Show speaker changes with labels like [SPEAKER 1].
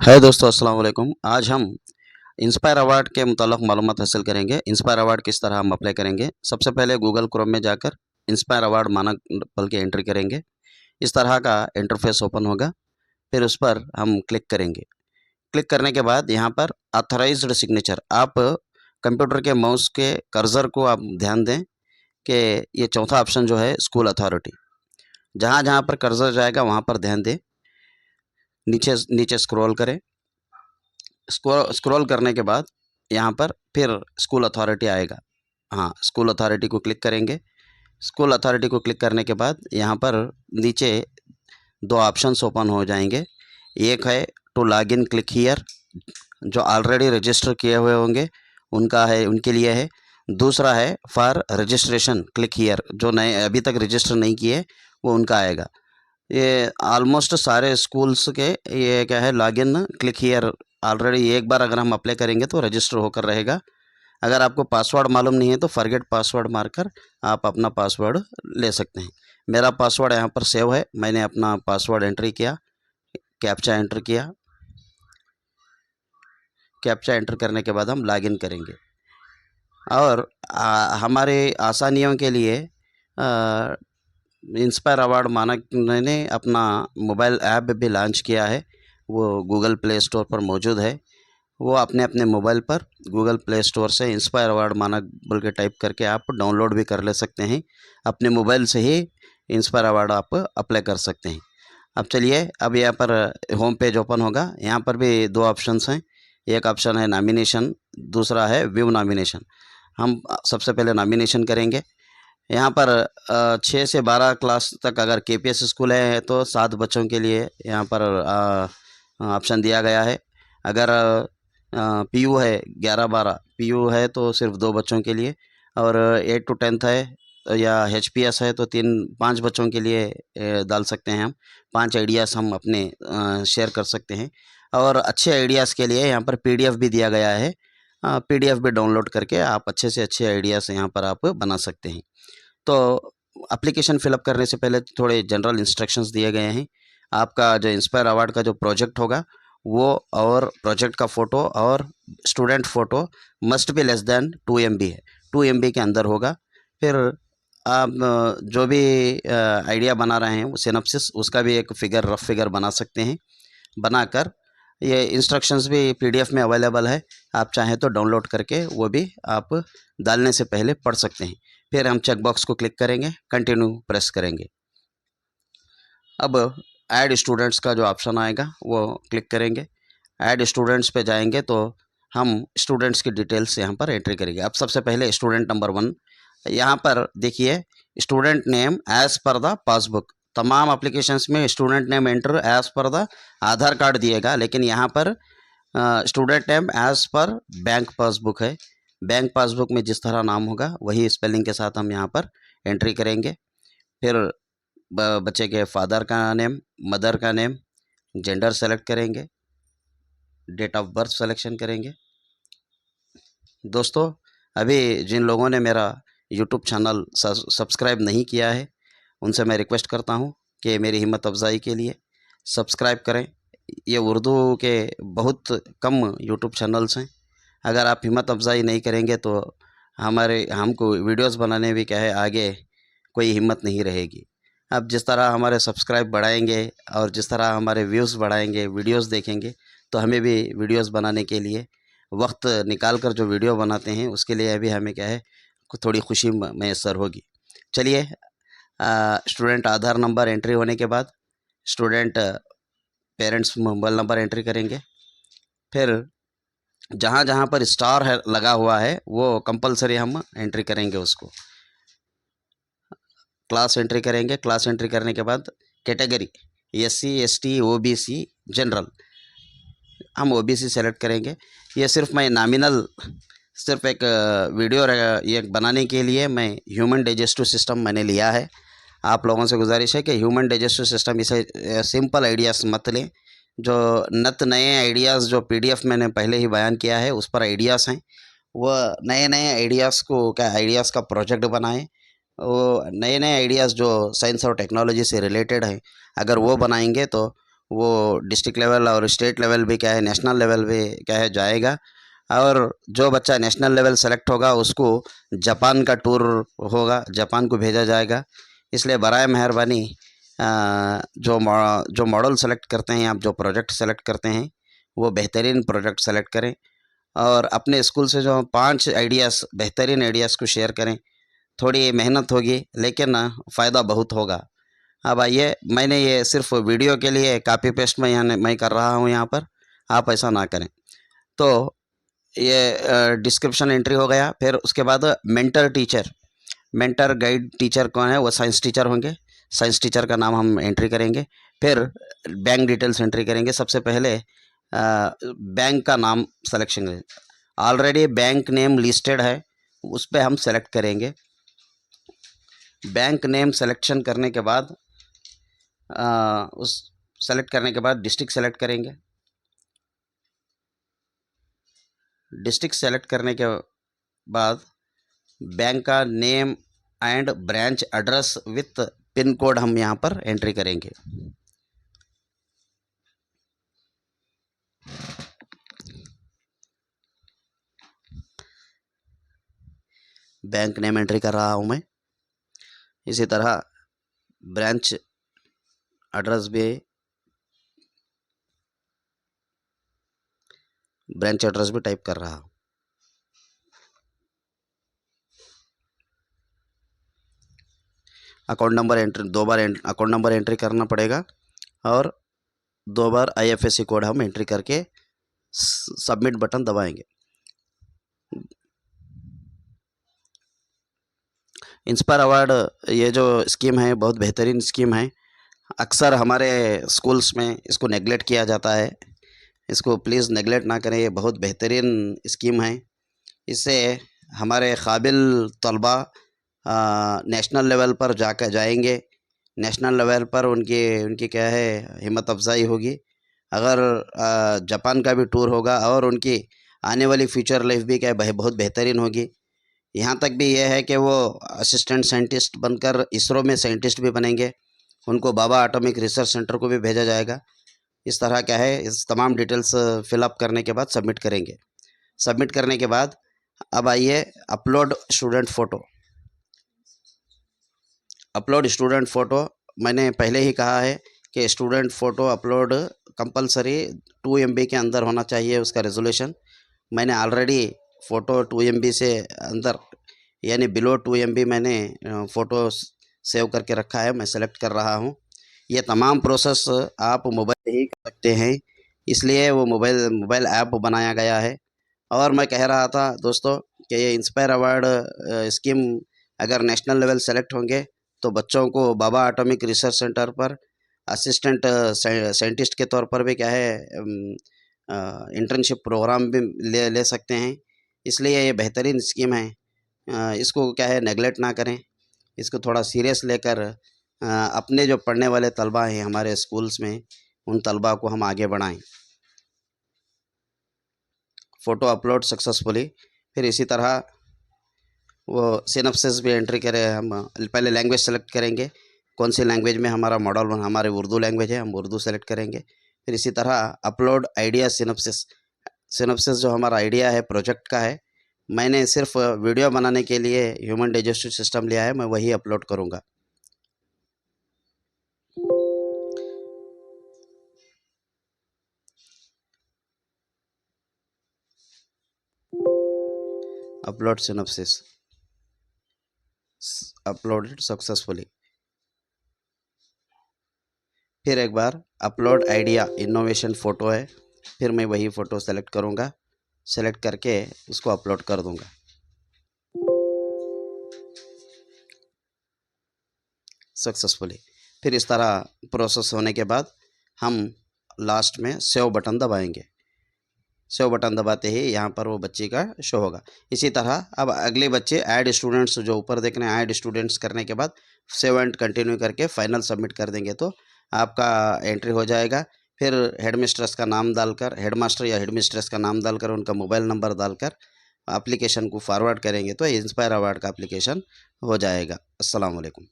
[SPEAKER 1] है दोस्तों, अस्सलाम वालेकुम। आज हम इंस्पायर अवार्ड के मुताल्लिक़ मालूमात हासिल करेंगे। इंस्पायर अवार्ड किस तरह हम अप्लाई करेंगे। सबसे पहले गूगल क्रोम में जाकर इंस्पायर अवार्ड मानक पल के एंट्री करेंगे। इस तरह का इंटरफेस ओपन होगा। फिर उस पर हम क्लिक करेंगे। क्लिक करने के बाद यहाँ पर ऑथराइज्ड सिग्नेचर, आप कंप्यूटर के माउस के कर्सर को आप ध्यान दें कि ये चौथा ऑप्शन जो है स्कूल अथॉरिटी, जहाँ जहाँ पर कर्सर जाएगा वहाँ पर ध्यान दें। नीचे नीचे स्क्रॉल करें। स्क्रॉल करने के बाद यहाँ पर फिर स्कूल अथॉरिटी आएगा। हाँ, स्कूल अथॉरिटी को क्लिक करेंगे। स्कूल अथॉरिटी को क्लिक करने के बाद यहाँ पर नीचे दो ऑप्शंस ओपन हो जाएंगे। एक है to log in click here, जो ऑलरेडी रजिस्टर किए हुए होंगे उनका है, उनके लिए है। दूसरा है फॉर रजिस्ट्रेशन क्लिक हियर, जो नए अभी तक रजिस्टर नहीं किए वो उनका आएगा। ये ऑलमोस्ट सारे स्कूल्स के ये क्या है, लॉगिन क्लिक हियर ऑलरेडी एक बार अगर हम अप्लाई करेंगे तो रजिस्टर होकर रहेगा। अगर आपको पासवर्ड मालूम नहीं है तो फॉरगेट पासवर्ड मारकर आप अपना पासवर्ड ले सकते हैं। मेरा पासवर्ड यहाँ पर सेव है, मैंने अपना पासवर्ड एंट्री किया, कैप्चा एंटर किया। कैप्चा एंटर करने के बाद हम लॉगिन करेंगे और हमारे आसानियों के लिए इंस्पायर अवार्ड मानक ने अपना मोबाइल ऐप भी लॉन्च किया है। वो गूगल प्ले स्टोर पर मौजूद है। वो अपने अपने मोबाइल पर गूगल प्ले स्टोर से इंस्पायर अवार्ड मानक बोल के टाइप करके आप डाउनलोड भी कर ले सकते हैं। अपने मोबाइल से ही इंस्पायर अवार्ड आप अप्लाई कर सकते हैं। अब चलिए, अब यहाँ पर होम पेज ओपन होगा। यहाँ पर भी दो ऑप्शंस हैं। एक ऑप्शन है नॉमिनेशन, दूसरा है व्यू नॉमिनेशन। हम सबसे पहले नॉमिनेशन करेंगे। यहाँ पर 6 से 12 क्लास तक अगर केपीएस स्कूल है तो 7 बच्चों के लिए यहाँ पर ऑप्शन दिया गया है। अगर पीयू है 11-12 पीयू है तो सिर्फ 2 बच्चों के लिए, और 8 to 10th है या एचपीएस है तो 5 बच्चों के लिए डाल सकते हैं हम। 5 आइडियाज़ हम अपने शेयर कर सकते हैं। और अच्छे आइडियाज़ के लिए यहाँ पर पीडीएफ भी दिया गया है। पीडीएफ भी डाउनलोड करके आप अच्छे से अच्छे आइडियाज़ यहाँ पर आप बना सकते हैं। तो एप्लीकेशन फ़िलअप करने से पहले थोड़े जनरल इंस्ट्रक्शंस दिए गए हैं। आपका जो इंस्पायर अवार्ड का जो प्रोजेक्ट होगा वो, और प्रोजेक्ट का फ़ोटो और student photo must be less than 2 MB है, 2 MB के अंदर होगा। फिर आप जो भी आइडिया बना रहे हैं वो सिनॉप्सिस, उसका भी एक फिगर, रफ फिगर बना सकते हैं। बनाकर ये इंस्ट्रक्शंस भी पीडीएफ में अवेलेबल है, आप चाहें तो डाउनलोड करके वो भी आप डालने से पहले पढ़ सकते हैं। फिर हम चेक बॉक्स को क्लिक करेंगे, कंटिन्यू प्रेस करेंगे। अब ऐड स्टूडेंट्स का जो ऑप्शन आएगा वो क्लिक करेंगे। ऐड स्टूडेंट्स पे जाएंगे तो हम स्टूडेंट्स की डिटेल्स यहाँ पर एंट्री करेंगे। अब सबसे पहले स्टूडेंट नंबर 1, यहाँ पर देखिए student name as per the passbook. तमाम एप्लीकेशंस में student name enter as per the Aadhaar card दिएगा, लेकिन यहाँ पर student name as per bank passbook है। बैंक पासबुक में जिस तरह नाम होगा वही स्पेलिंग के साथ हम यहाँ पर एंट्री करेंगे। फिर बच्चे के फादर का नेम, मदर का नेम, जेंडर सेलेक्ट करेंगे, डेट ऑफ बर्थ सेलेक्शन करेंगे। दोस्तों, अभी जिन लोगों ने मेरा यूट्यूब चैनल सब्सक्राइब नहीं किया है उनसे मैं रिक्वेस्ट करता हूं कि मेरी हिम्मत अफजाई के लिए सब्सक्राइब करें। ये उर्दू के बहुत कम यूट्यूब चैनल्स हैं। अगर आप हिम्मत अफजाई नहीं करेंगे तो हमको वीडियोस बनाने भी क्या है, आगे कोई हिम्मत नहीं रहेगी। अब जिस तरह हमारे सब्सक्राइब बढ़ाएंगे और जिस तरह हमारे व्यूज़ बढ़ाएंगे, वीडियोस देखेंगे, तो हमें भी वीडियोस बनाने के लिए वक्त निकाल कर जो वीडियो बनाते हैं उसके लिए अभी हमें क्या है, थोड़ी खुशी मैसर होगी। चलिए, स्टूडेंट आधार नंबर एंट्री होने के बाद student parents mobile number entry करेंगे। फिर जहाँ जहाँ पर स्टार है लगा हुआ है वो कंपलसरी हम एंट्री करेंगे उसको। क्लास एंट्री करेंगे। क्लास एंट्री करने के बाद category SC ST OBC general, हम OBC सेलेक्ट करेंगे। ये सिर्फ मैं नॉमिनल, सिर्फ एक वीडियो ये बनाने के लिए मैं ह्यूमन डाइजेस्टिव सिस्टम मैंने लिया है। आप लोगों से गुजारिश है कि ह्यूमन डाइजेस्टिव सिस्टम, इसे सिंपल आइडियाज़ मत लें। जो नए आइडियाज़ जो PDF मैंने पहले ही बयान किया है उस पर आइडियाज़ हैं, वो नए आइडियाज़ को क्या आइडियाज़ का प्रोजेक्ट बनाएं। वो नए आइडियाज़ जो साइंस और टेक्नोलॉजी से रिलेटेड हैं, अगर वो बनाएंगे तो वो डिस्ट्रिक्ट लेवल और स्टेट लेवल भी क्या है, नेशनल लेवल भी क्या है जाएगा। और जो बच्चा नेशनल लेवल सेलेक्ट होगा उसको जापान का टूर होगा, जापान को भेजा जाएगा। इसलिए बराए मेहरबानी जो मॉडल सेलेक्ट करते हैं, आप जो प्रोजेक्ट सेलेक्ट करते हैं वो बेहतरीन प्रोजेक्ट सेलेक्ट करें और अपने स्कूल से जो 5 आइडियाज़, बेहतरीन आइडियाज़ को शेयर करें। थोड़ी मेहनत होगी लेकिन फ़ायदा बहुत होगा। अब आइए, मैंने ये सिर्फ वीडियो के लिए कॉपी पेस्ट मैं कर रहा हूँ यहाँ पर, आप ऐसा ना करें। तो ये डिस्क्रिप्शन एंट्री हो गया। फिर उसके बाद mentor teacher, mentor guide teacher कौन है, वो साइंस टीचर होंगे। साइंस टीचर का नाम हम एंट्री करेंगे। फिर बैंक डिटेल्स एंट्री करेंगे। सबसे पहले बैंक का नाम सिलेक्शन करेंगे। ऑलरेडी बैंक नेम लिस्टेड है, उस पर हम सेलेक्ट करेंगे। बैंक नेम सिलेक्शन करने के बाद उस सेलेक्ट करने के बाद डिस्ट्रिक्ट सेलेक्ट करेंगे। डिस्ट्रिक्ट सेलेक्ट करने के बाद बैंक का name and branch address with pin code हम यहाँ पर एंट्री करेंगे। बैंक नेम एंट्री कर रहा हूँ मैं। इसी तरह ब्रांच एड्रेस भी टाइप कर रहा हूँ। अकाउंट नंबर एंट्री, 2 बार अकाउंट नंबर एंट्री करना पड़ेगा और 2 बार IFSC कोड हम एंट्री करके सबमिट बटन दबाएंगे। इंस्पायर अवार्ड ये जो स्कीम है बहुत बेहतरीन स्कीम है। अक्सर हमारे स्कूल्स में इसको नेगलेक्ट किया जाता है, इसको प्लीज़ नेगलेक्ट ना करें। ये बहुत बेहतरीन स्कीम है। इससे हमारे काबिल तलबा नेशनल लेवल पर जाएंगे। नेशनल लेवल पर उनकी क्या है हिम्मत अफजाई होगी। अगर जापान का भी टूर होगा और उनकी आने वाली फ्यूचर लाइफ भी क्या है बहुत बेहतरीन होगी। यहाँ तक भी ये है कि वो असिस्टेंट साइंटिस्ट बनकर इसरो में साइंटिस्ट भी बनेंगे। उनको बाबा एटॉमिक रिसर्च सेंटर को भी भेजा जाएगा। इस तरह क्या है, इस तमाम डिटेल्स फिलअप करने के बाद सबमिट करेंगे। सबमिट करने के बाद अब आइए upload student photo. Upload student photo, मैंने पहले ही कहा है कि student photo upload compulsory 2 MB के अंदर होना चाहिए उसका रेजोल्यूशन। मैंने ऑलरेडी फ़ोटो 2 MB से अंदर यानी बिलो 2 MB मैंने फ़ोटो सेव करके रखा है, मैं सेलेक्ट कर रहा हूँ। ये तमाम प्रोसेस आप मोबाइल से ही कर सकते हैं, इसलिए वो मोबाइल ऐप बनाया गया है। और मैं कह रहा था दोस्तों कि ये इंस्पायर अवार्ड स्कीम अगर नेशनल लेवल सेलेक्ट होंगे तो बच्चों को बाबा एटॉमिक रिसर्च सेंटर पर असिस्टेंट साइंटिस्ट के तौर पर भी क्या है इंटर्नशिप प्रोग्राम भी ले सकते हैं। इसलिए ये बेहतरीन स्कीम है। इसको क्या है नेगलेक्ट ना करें, इसको थोड़ा सीरियस लेकर अपने जो पढ़ने वाले तलबा हैं हमारे स्कूल्स में, उन तलबा को हम आगे बढ़ाएं। Photo upload successfully. फिर इसी तरह वो सिनॉप्सिस भी एंट्री करें। हम पहले लैंग्वेज सेलेक्ट करेंगे, कौन सी लैंग्वेज में हमारा मॉडल, हमारे उर्दू लैंग्वेज है, हम उर्दू सेलेक्ट करेंगे। फिर इसी तरह अपलोड आइडिया सिनॉप्सिस। सिनॉप्सिस जो हमारा आइडिया है प्रोजेक्ट का है, मैंने सिर्फ वीडियो बनाने के लिए ह्यूमन डाइजेस्टिव सिस्टम लिया है, मैं वही अपलोड करूँगा। Upload synopsis uploaded successfully. फिर एक बार अपलोड आइडिया इनोवेशन फ़ोटो है, फिर मैं वही फ़ोटो सेलेक्ट करूँगा, सेलेक्ट करके उसको अपलोड कर दूँगा। सक्सेसफुली। फिर इस तरह प्रोसेस होने के बाद हम लास्ट में सेव बटन दबाएंगे। सेव बटन दबाते ही यहाँ पर वो बच्चे का शो होगा। इसी तरह अब अगले बच्चे ऐड स्टूडेंट्स जो ऊपर देख रहे हैं, ऐड स्टूडेंट्स करने के बाद सेव एंड कंटिन्यू करके फाइनल सबमिट कर देंगे तो आपका एंट्री हो जाएगा। फिर हेड मिस्ट्रेस का नाम डालकर, हेड मास्टर या हेड मिस्ट्रेस का नाम डालकर, उनका मोबाइल नंबर डालकर एप्लीकेशन को फॉरवर्ड करेंगे तो इंस्पायर अवार्ड का एप्लीकेशन हो जाएगा। अस्सलाम वालेकुम।